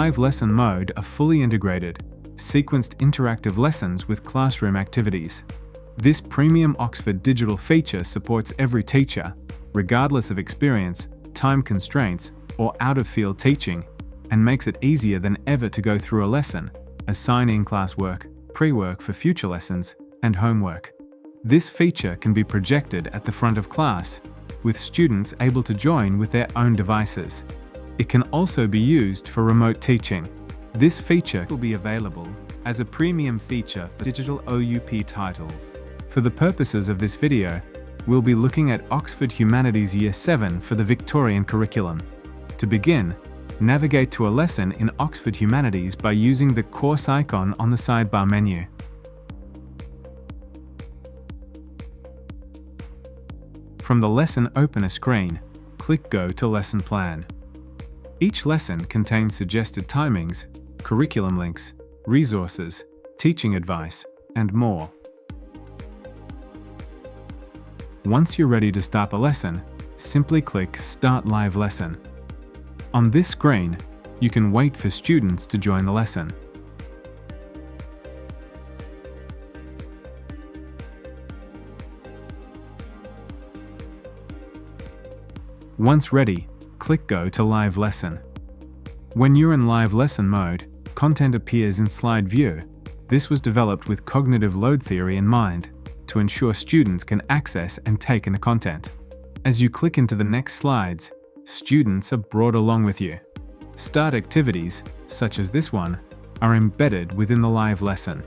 live lesson mode are fully integrated, sequenced interactive lessons with classroom activities. This premium Oxford digital feature supports every teacher, regardless of experience, time constraints, or out-of-field teaching, and makes it easier than ever to go through a lesson, assign in-class work, pre-work for future lessons, and homework. This feature can be projected at the front of class, with students able to join with their own devices. It can also be used for remote teaching. This feature will be available as a premium feature for digital OUP titles. For the purposes of this video, we'll be looking at Oxford Humanities Year 7 for the Victorian curriculum. To begin, navigate to a lesson in Oxford Humanities by using the course icon on the sidebar menu. From the Lesson Opener screen, click Go to Lesson Plan. Each lesson contains suggested timings, curriculum links, resources, teaching advice, and more. Once you're ready to start the lesson, simply click Start Live Lesson. On this screen, you can wait for students to join the lesson. Once ready, click Go to Live Lesson. When you're in live lesson mode, content appears in slide view. This was developed with cognitive load theory in mind, to ensure students can access and take in the content. As you click into the next slides, students are brought along with you. Start activities, such as this one, are embedded within the live lesson.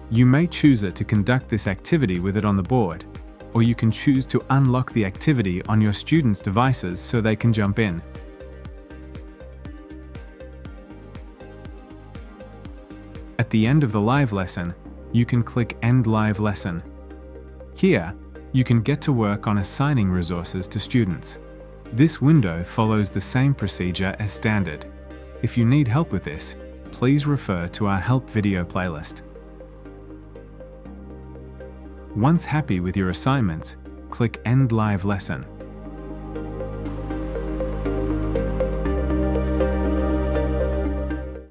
You may choose to conduct this activity with it on the board, or you can choose to unlock the activity on your students' devices so they can jump in. At the end of the live lesson, you can click End Live Lesson. Here, you can get to work on assigning resources to students. This window follows the same procedure as standard. If you need help with this, please refer to our Help video playlist. Once happy with your assignments, click End Live Lesson.